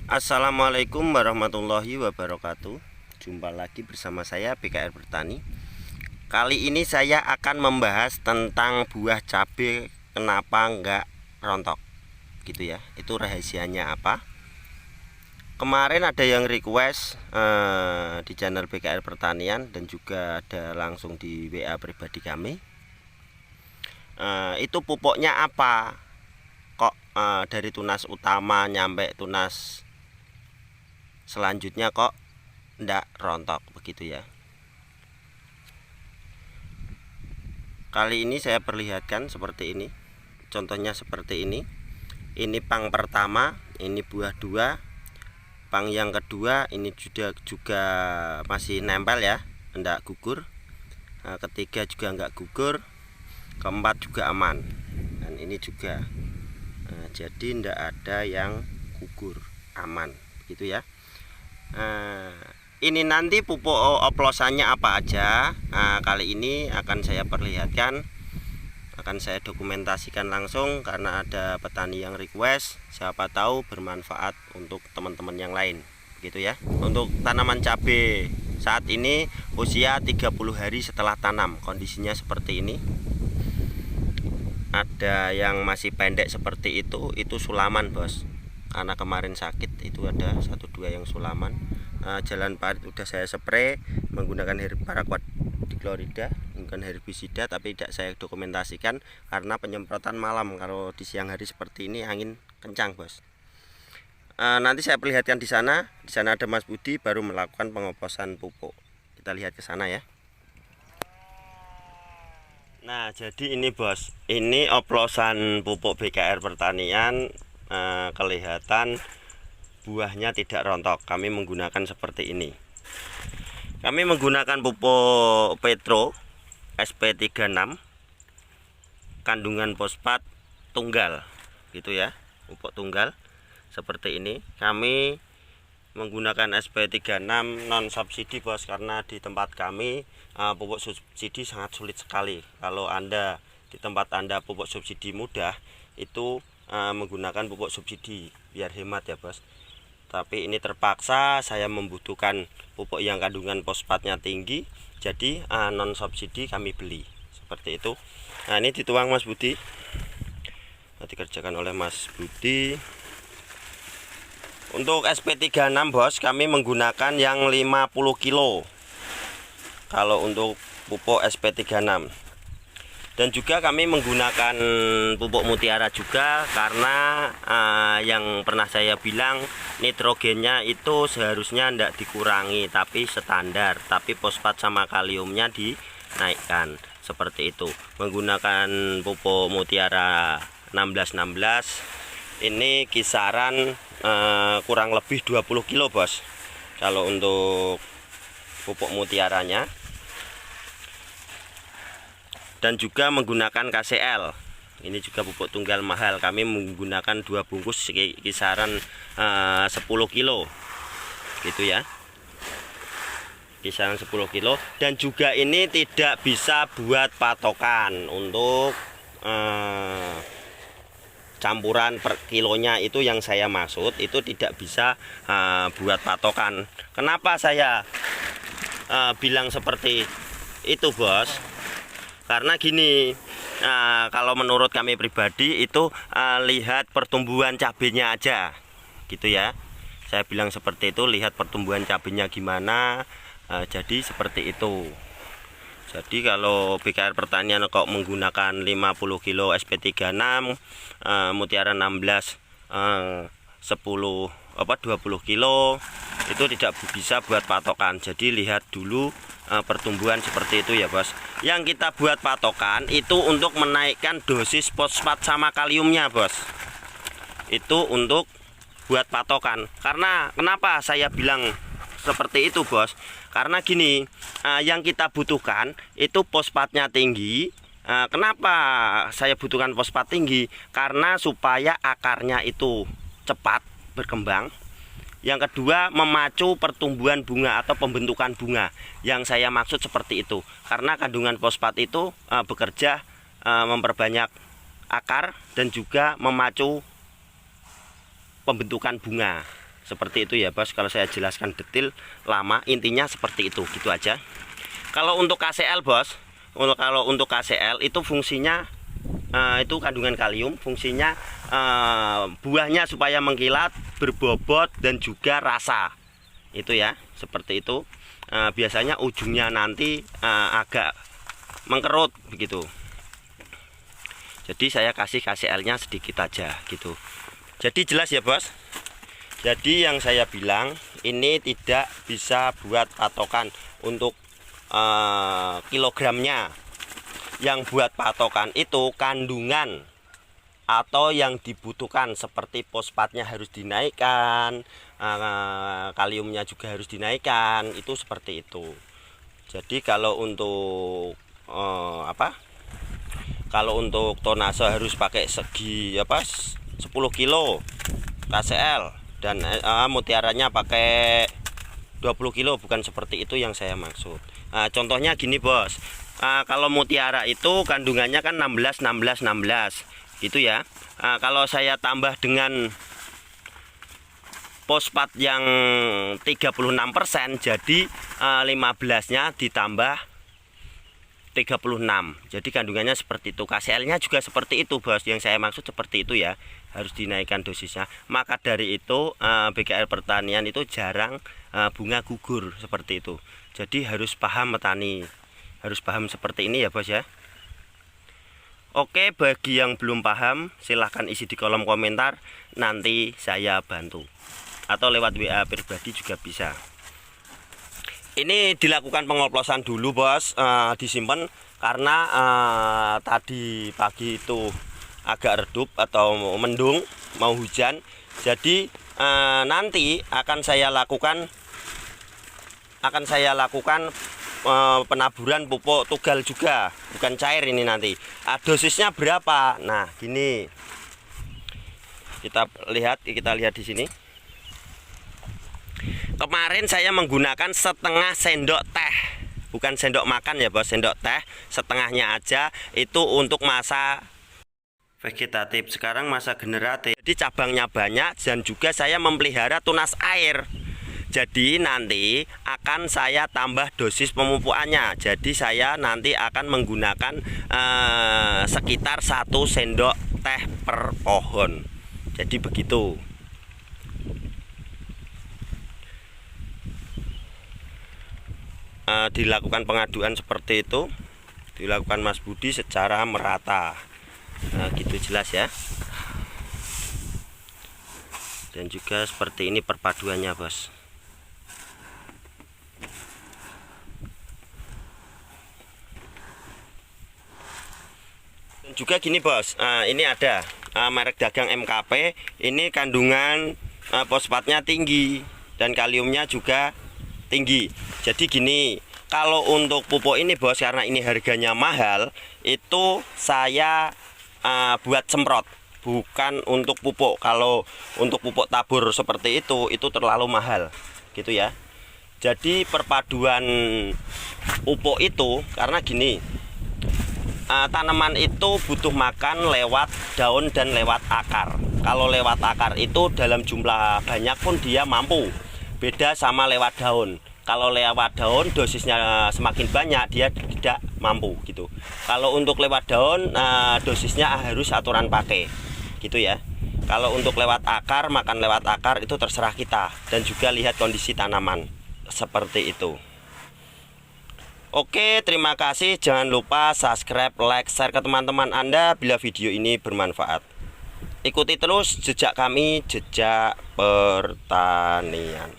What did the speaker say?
Assalamualaikum warahmatullahi wabarakatuh. Jumpa lagi bersama saya BKR Bertani. Kali ini saya akan membahas tentang buah cabai kenapa enggak rontok gitu ya. Itu rahasianya apa? Kemarin ada yang request di channel BKR Pertanian dan juga ada langsung di WA pribadi kami. Itu pupuknya apa? Kok dari tunas utama nyampe tunas selanjutnya kok ndak rontok begitu ya. Kali ini saya perlihatkan seperti ini. Contohnya seperti ini. Ini pang pertama, ini buah dua. Pang yang kedua ini juga masih nempel ya, ndak gugur. Nah, ketiga juga nggak gugur. Keempat juga aman. Dan ini juga. Nah, jadi ndak ada yang gugur, aman begitu ya. Ini nanti pupuk oplosannya apa aja. Kali ini akan saya perlihatkan, akan saya dokumentasikan langsung karena ada petani yang request, siapa tahu bermanfaat untuk teman-teman yang lain gitu ya. Untuk tanaman cabai saat ini usia 30 hari setelah tanam, kondisinya seperti ini. Ada yang masih pendek seperti itu sulaman bos, karena kemarin sakit. Itu ada 1-2 yang sulaman. Jalan parit udah saya spray menggunakan paraquat dichlorida, bukan herbisida, tapi tidak saya dokumentasikan karena penyemprotan malam. Kalau di siang hari seperti ini angin kencang bos. Nanti saya perlihatkan di sana ada Mas Budi baru melakukan pengoplosan pupuk. Kita lihat ke sana ya. Nah, jadi ini bos, ini oplosan pupuk BKR Pertanian. Kelihatan buahnya tidak rontok. Kami menggunakan seperti ini. Kami menggunakan pupuk Petro SP36 kandungan fosfat tunggal gitu ya, pupuk tunggal seperti ini. Kami menggunakan SP36 non subsidi bos, karena di tempat kami pupuk subsidi sangat sulit sekali. Kalau Anda di tempat Anda pupuk subsidi mudah, itu menggunakan pupuk subsidi biar hemat ya bos. Tapi ini terpaksa saya membutuhkan pupuk yang kandungan fosfatnya tinggi, jadi non subsidi kami beli seperti itu. Nah, ini dituang Mas Budi, nanti dikerjakan oleh Mas Budi. Untuk SP36 bos, kami menggunakan yang 50 kilo kalau untuk pupuk SP36. Dan juga kami menggunakan pupuk mutiara juga, karena yang pernah saya bilang nitrogennya itu seharusnya tidak dikurangi tapi standar, tapi fosfat sama kaliumnya dinaikkan seperti itu. Menggunakan pupuk mutiara 1616 ini kisaran kurang lebih 20 kilo bos kalau untuk pupuk mutiaranya. Dan juga menggunakan KCL, ini juga pupuk tunggal mahal. Kami menggunakan 2 bungkus kisaran 10 kilo gitu ya, kisaran 10 kilo. Dan juga ini tidak bisa buat patokan untuk campuran per kilonya, itu yang saya maksud, itu tidak bisa buat patokan. Kenapa saya bilang seperti itu bos? Karena gini, kalau menurut kami pribadi itu lihat pertumbuhan cabenya aja gitu ya. Saya bilang seperti itu, lihat pertumbuhan cabenya gimana. Jadi seperti itu. Jadi kalau BKR Pertanian kok menggunakan 50 kilo SP36, mutiara 16 10 20 kilo, itu tidak bisa buat patokan. Jadi lihat dulu pertumbuhan seperti itu ya bos. Yang kita buat patokan itu untuk menaikkan dosis fosfat sama kaliumnya bos, itu untuk buat patokan. Karena kenapa saya bilang seperti itu bos, karena gini, yang kita butuhkan itu fosfatnya tinggi. Kenapa saya butuhkan fosfat tinggi? Karena supaya akarnya itu cepat berkembang. Yang kedua, memacu pertumbuhan bunga atau pembentukan bunga. Yang saya maksud seperti itu, karena kandungan fosfat itu bekerja memperbanyak akar dan juga memacu pembentukan bunga Seperti itu ya bos, kalau saya jelaskan detail lama, intinya seperti itu, gitu aja. Kalau untuk KCL bos, kalau untuk KCL itu fungsinya itu kandungan kalium, fungsinya buahnya supaya mengkilat, berbobot dan juga rasa. Itu ya, seperti itu. Biasanya ujungnya nanti agak mengkerut begitu. Jadi saya kasih KCL-nya sedikit aja gitu. Jadi jelas ya bos. Jadi yang saya bilang ini tidak bisa buat patokan untuk kilogramnya. Yang buat patokan itu kandungan atau yang dibutuhkan, seperti fosfatnya harus dinaikkan, kaliumnya juga harus dinaikkan, itu seperti itu. Jadi kalau untuk kalau untuk tonase harus pakai segi 10 kilo KCL, dan mutiaranya pakai 20 kilo, bukan seperti itu yang saya maksud. Contohnya gini bos, kalau mutiara itu kandungannya kan 16 gitu ya. Kalau saya tambah dengan fosfat yang 36%, jadi 15-nya ditambah 36, jadi kandungannya seperti itu. KCL-nya juga seperti itu bos, yang saya maksud seperti itu ya, harus dinaikkan dosisnya. Maka dari itu BKR pertanian itu jarang bunga gugur seperti itu. Jadi harus paham petani, harus paham seperti ini ya bos ya. Oke, bagi yang belum paham silahkan isi di kolom komentar, nanti saya bantu, atau lewat WA pribadi juga bisa. Ini dilakukan pengoplosan dulu bos, disimpan karena tadi pagi itu agak redup atau mendung, mau hujan. Jadi nanti akan saya lakukan penaburan pupuk tugal juga, bukan cair ini nanti. Dosisnya berapa? Nah, gini. Kita lihat di sini. Kemarin saya menggunakan setengah sendok teh, bukan sendok makan ya bos, sendok teh setengahnya aja, itu untuk masa vegetatif. Sekarang masa generatif, jadi cabangnya banyak, dan juga saya memelihara tunas air. Jadi nanti akan saya tambah dosis pemupukannya. Jadi saya nanti akan menggunakan sekitar 1 sendok teh per pohon. Jadi begitu. Dilakukan pengaduan seperti itu, dilakukan Mas Budi secara merata. Gitu jelas ya. Dan juga seperti ini perpaduannya bos. Dan juga gini bos, ini ada merek dagang MKP, ini kandungan fosfatnya tinggi dan kaliumnya juga tinggi. Jadi gini, kalau untuk pupuk ini bos, karena ini harganya mahal, itu saya buat semprot, bukan untuk pupuk. Kalau untuk pupuk tabur seperti itu terlalu mahal gitu ya. Jadi perpaduan pupuk itu, karena gini, tanaman itu butuh makan lewat daun dan lewat akar. Kalau lewat akar itu dalam jumlah banyak pun dia mampu, beda sama lewat daun. Kalau lewat daun dosisnya semakin banyak, dia tidak mampu gitu. Kalau untuk lewat daun dosisnya harus aturan pakai gitu ya. Kalau untuk lewat akar, makan lewat akar itu terserah kita, dan juga lihat kondisi tanaman seperti itu. Oke, terima kasih. Jangan lupa subscribe, like, share ke teman-teman Anda bila video ini bermanfaat. Ikuti terus jejak kami, jejak pertanian.